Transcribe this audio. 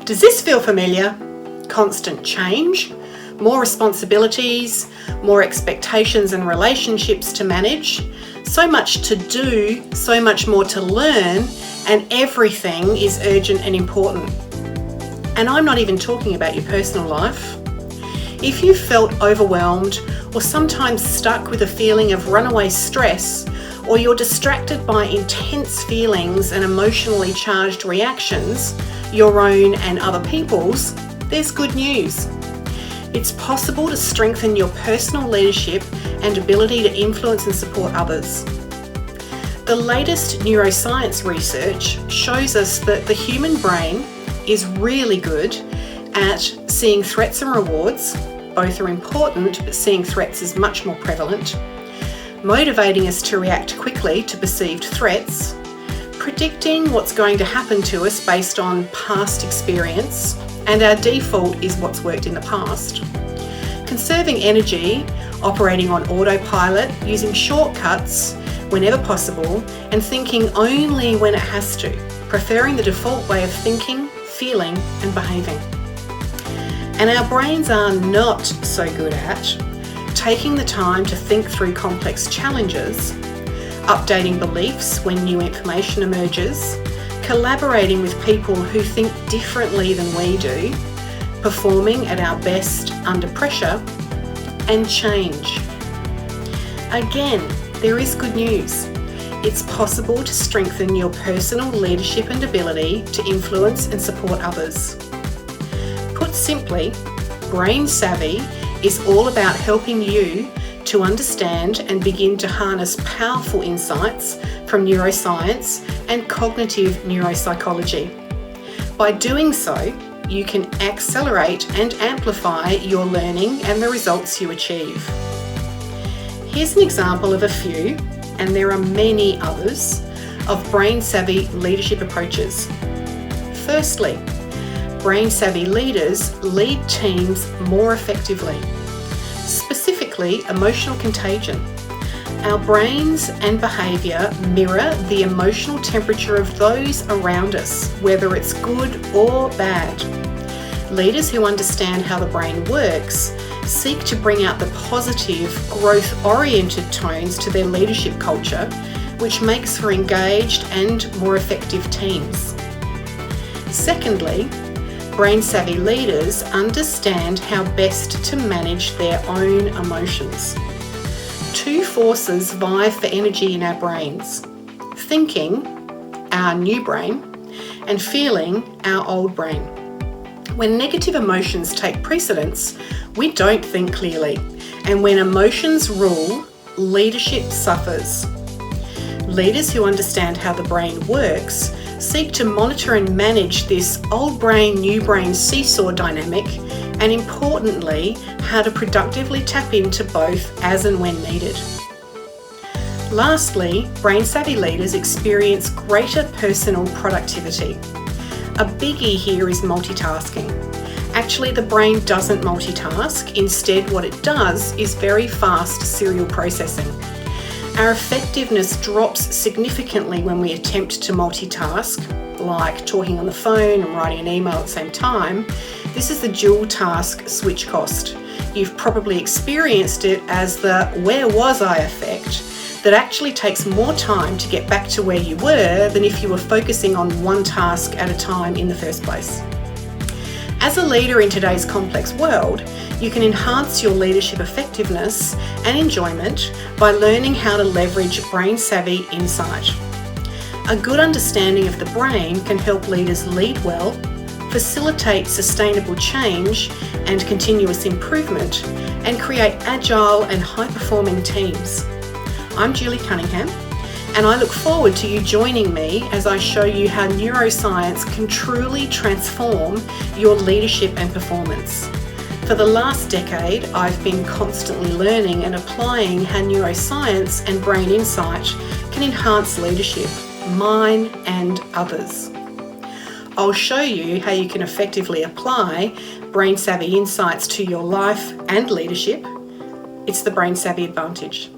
Does this feel familiar? Constant change, more responsibilities, more expectations and relationships to manage, so much to do, so much more to learn, and everything is urgent and important. And I'm not even talking about your personal life. If you felt overwhelmed or sometimes stuck with a feeling of runaway stress, or you're distracted by intense feelings and emotionally charged reactions, your own and other people's, there's good news. It's possible to strengthen your personal leadership and ability to influence and support others. The latest neuroscience research shows us that the human brain is really good at seeing threats and rewards. Both are important, but seeing threats is much more prevalent. Motivating us to react quickly to perceived threats, predicting what's going to happen to us based on past experience, and our default is what's worked in the past. Conserving energy, operating on autopilot, using shortcuts whenever possible, and thinking only when it has to, preferring the default way of thinking, feeling, and behaving. And our brains are not so good at taking the time to think through complex challenges, updating beliefs when new information emerges, collaborating with people who think differently than we do, performing at our best under pressure, and change. Again, there is good news. It's possible to strengthen your personal leadership and ability to influence and support others. Put simply, brain savvy is all about helping you to understand and begin to harness powerful insights from neuroscience and cognitive neuropsychology. By doing so, you can accelerate and amplify your learning and the results you achieve. Here's an example of a few, and there are many others, of brain savvy leadership approaches. Firstly, brain savvy leaders lead teams more effectively. Specifically, emotional contagion. Our brains and behaviour mirror the emotional temperature of those around us, whether it's good or bad. Leaders who understand how the brain works seek to bring out the positive, growth-oriented tones to their leadership culture, which makes for engaged and more effective teams. Secondly, brain-savvy leaders understand how best to manage their own emotions. Two forces vie for energy in our brains: thinking, our new brain, and feeling, our old brain. When negative emotions take precedence, we don't think clearly, and when emotions rule, leadership suffers. Leaders who understand how the brain works seek to monitor and manage this old brain, new brain seesaw dynamic, and importantly, how to productively tap into both as and when needed. Lastly, brain-savvy leaders experience greater personal productivity. A biggie here is multitasking. Actually, the brain doesn't multitask. Instead, what it does is very fast serial processing. Our effectiveness drops significantly when we attempt to multitask, like talking on the phone and writing an email at the same time. This is the dual task switch cost. You've probably experienced it as the "where was I" effect that actually takes more time to get back to where you were than if you were focusing on one task at a time in the first place. As a leader in today's complex world, you can enhance your leadership effectiveness and enjoyment by learning how to leverage brain-savvy insight. A good understanding of the brain can help leaders lead well, facilitate sustainable change and continuous improvement, and create agile and high-performing teams. I'm Julie Cunningham, and I look forward to you joining me as I show you how neuroscience can truly transform your leadership and performance. For the last decade, I've been constantly learning and applying how neuroscience and brain insight can enhance leadership, mine and others. I'll show you how you can effectively apply brain savvy insights to your life and leadership. It's the brain savvy advantage.